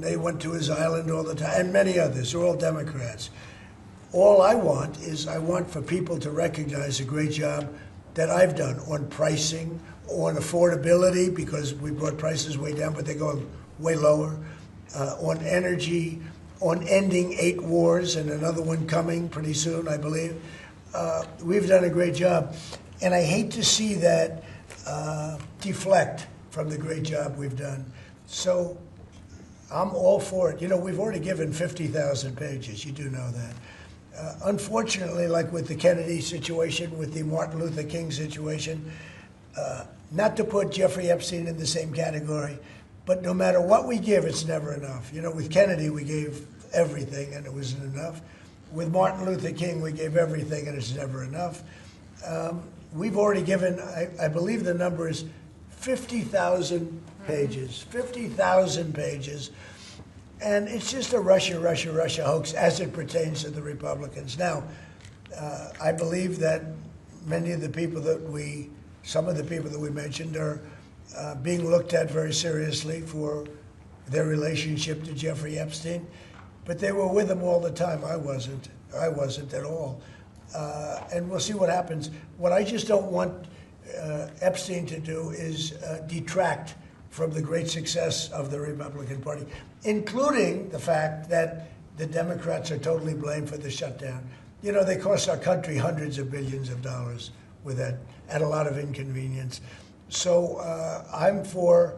they went to his island all the time, and many others. They're all Democrats. All I want is I want for people to recognize a great job that I've done on pricing, on affordability, because we brought prices way down, but they're going way lower, on energy, on ending 8 wars and another one coming pretty soon, I believe. We've done a great job. And I hate to see that deflect from the great job we've done. So I'm all for it. You know, we've already given 50,000 pages. You do know that. Unfortunately, like with the Kennedy situation, with the Martin Luther King situation, not to put Jeffrey Epstein in the same category, but no matter what we give, it's never enough. You know, with Kennedy, we gave everything and it wasn't enough. With Martin Luther King, we gave everything and it's never enough. We've already given, I believe the number is 50,000 pages, 50,000 pages. And it's just a Russia hoax as it pertains to the Republicans. Now, I believe that many of the people that some of the people that we mentioned are being looked at very seriously for their relationship to Jeffrey Epstein. But they were with him all the time. I wasn't at all. And we'll see what happens. What I just don't want Epstein to do is detract from the great success of the Republican Party, including the fact that the Democrats are totally blamed for the shutdown. You know, they cost our country hundreds of billions of dollars with that, at a lot of inconvenience. So I'm for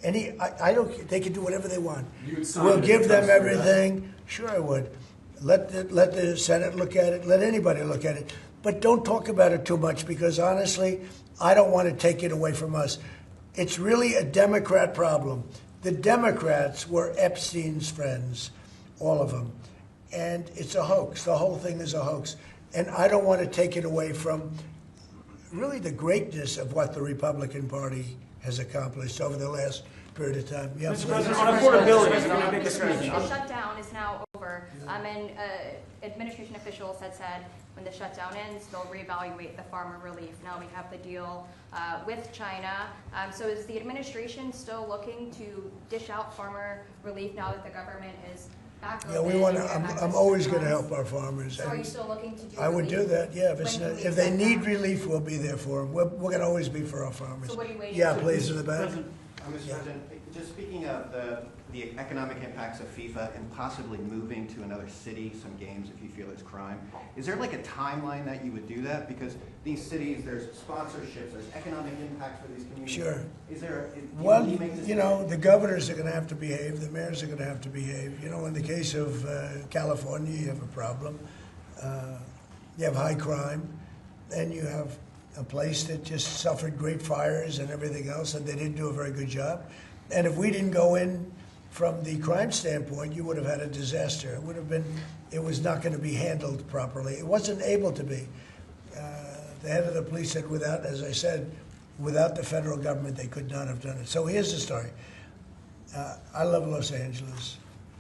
I don't, they can do whatever they want. We'll give them everything. Sure I would. Let the Senate look at it, let anybody look at it. But don't talk about it too much because honestly, I don't want to take it away from us. It's really a Democrat problem. The Democrats were Epstein's friends, all of them. And it's a hoax. The whole thing is a hoax. And I don't want to take it away from really the greatness of what the Republican Party has accomplished over the last period of time. Yeah, Mr. President, on affordability, the shutdown is now over, and administration officials had said when the shutdown ends, they'll reevaluate the farmer relief. Now we have the deal with China. So is the administration still looking to dish out farmer relief now that the government is back open? Yeah, we want to. I'm always going to help our farmers. So are you still looking to do I would relief? do that, yeah. If they need relief, we'll be there for them. We're going to always be for our farmers. So what are you waiting Yeah, for? please, in the back. Mr. President, just speaking of the economic impacts of FIFA and possibly moving to another city, some games if you feel there's crime, is there like a timeline that you would do that? Because these cities, there's sponsorships, there's economic impacts for these communities. Sure. Is there Well, you know, the governors are going to have to behave, the mayors are going to have to behave. You know, in the case of California, you have a problem. You have high crime, and you have a place that just suffered great fires and everything else, and they didn't do a very good job. And if we didn't go in from the crime standpoint, you would have had a disaster. It would have been, it was not going to be handled properly. It wasn't able to be. The head of the police said without, as I said, without the federal government, they could not have done it. So here's the story. I love Los Angeles.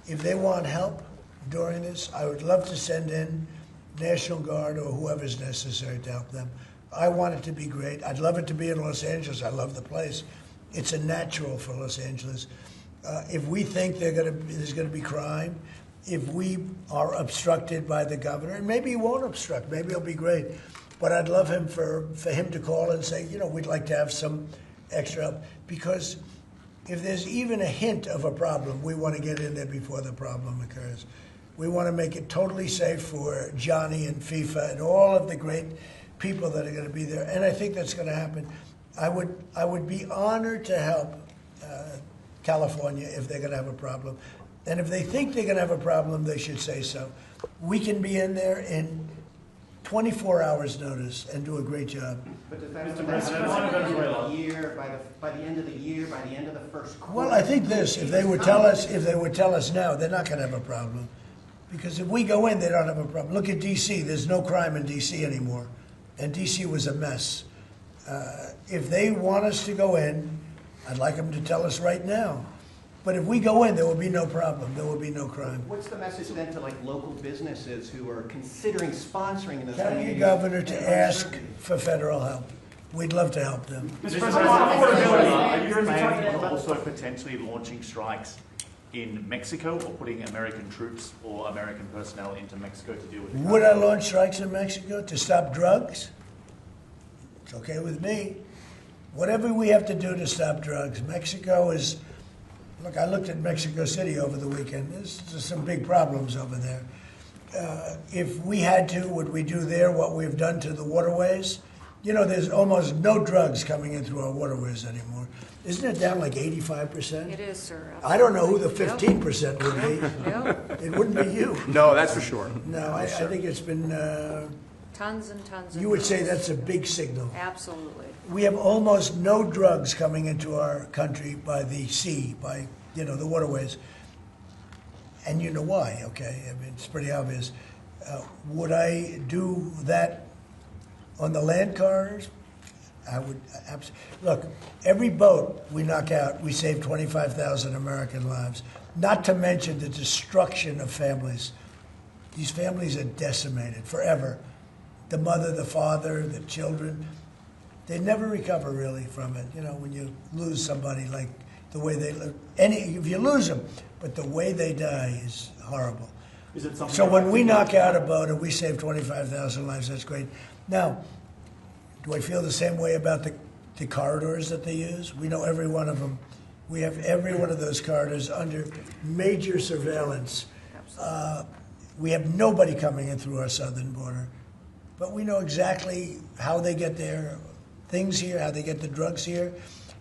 If they want help during this, I would love to send in National Guard or whoever's necessary to help them. I want it to be great. I'd love it to be in Los Angeles. I love the place. It's a natural for Los Angeles. If we think there's going to be crime, if we are obstructed by the governor, and maybe he won't obstruct, maybe it'll be great. But I'd love him for him to call and say, you know, we'd like to have some extra help. Because if there's even a hint of a problem, we want to get in there before the problem occurs. We want to make it totally safe for Johnny and FIFA and all of the great people that are going to be there, and I think that's going to happen. I would be honored to help California if they're going to have a problem, and if they think they're going to have a problem, they should say so. We can be in there in 24 hours notice and do a great job. But does that Mr. President, by the end of the year, by the end of the year, by the end of the first quarter? Well, I think this: if they would tell us now, they're not going to have a problem, because if we go in, they don't have a problem. Look at D.C. There's no crime in D.C. anymore. And D.C. was a mess. If they want us to go in, I'd like them to tell us right now. But if we go in, there will be no problem. There will be no crime. What's the message then to like local businesses who are considering sponsoring in those Tell communities? your governor to ask for federal help. We'd love to help them. Mr. President, on affordability, are you talking about also potentially launching strikes in Mexico or putting American troops or American personnel into Mexico to deal with it? Would I launch strikes in Mexico to stop drugs? It's okay with me. Whatever we have to do to stop drugs. Mexico is, look, I looked at Mexico City over the weekend. There's some big problems over there. If we had to, would we do there what we've done to the waterways? You know, there's almost no drugs coming in through our waterways anymore. Isn't it down like 85%? It is, sir. I don't know who the Absolutely. 15% would be. Yep. It wouldn't be you. No, that's for sure. No, I think it's been, Tons and tons of you would say drugs. that's a big signal. Absolutely. We have almost no drugs coming into our country by the sea, by, you know, the waterways. And you know why, okay? I mean, it's pretty obvious. Would I do that on the land corridors? I would absolutely. Look, every boat we knock out, we save 25,000 American lives. Not to mention the destruction of families. These families are decimated forever. The mother, the father, the children, they never recover really from it. You know, when you lose somebody like the way they live, if you lose them, but the way they die is horrible. Is it something? So when we knock out a boat and we save 25,000 lives, that's great. Now, do I feel the same way about the corridors that they use? We know every one of them. We have every one of those corridors under major surveillance. We have nobody coming in through our southern border. But we know exactly how they get their things here, how they get the drugs here,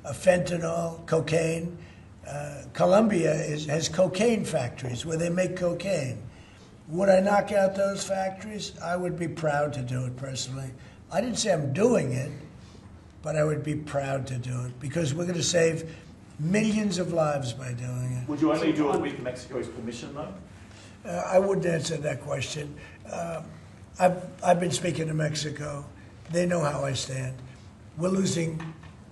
fentanyl, cocaine. Colombia has cocaine factories where they make cocaine. Would I knock out those factories? I would be proud to do it personally. I didn't say I'm doing it, but I would be proud to do it because we're going to save millions of lives by doing it. Would you only do it with Mexico's permission, though? I wouldn't answer that question. I've been speaking to Mexico. They know how I stand. We're losing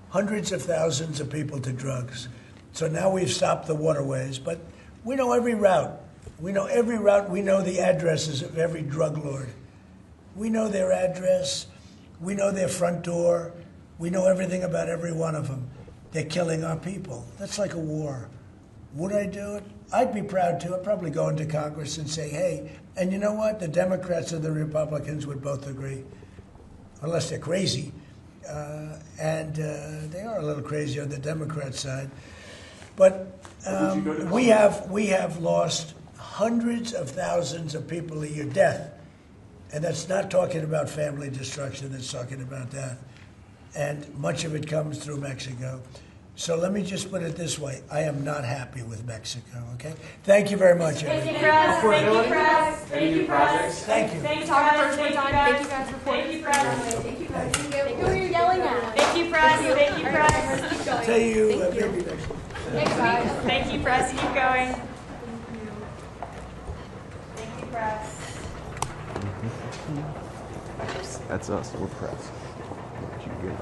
hundreds of thousands of people to drugs. So now we've stopped the waterways, but we know every route. We know every route. We know the addresses of every drug lord. We know their address. We know their front door. We know everything about every one of them. They're killing our people. That's like a war. Would I do it? I'd be proud to. I'd probably go into Congress and say, hey, and you know what? The Democrats and the Republicans would both agree, unless they're crazy. And they are a little crazy on the Democrat side. But we have lost hundreds of thousands of people a year, death. And that's not talking about family destruction, that's talking about death. And much of it comes through Mexico. So let me just put it this way. I am not happy with Mexico, okay? Thank you very much, Thank you, everybody. press. Thank you, press. Thank you, press. Thank you. Thank you, Photographers press. were done. Thank you guys for Thank you, press. Thank you guys. Who are you yelling at? Thank you, press. Thank you, press. I'll tell you maybe next week. Thanks, guys. Thank you, press. Keep going. Thank you, press. That's us. We're press. You good?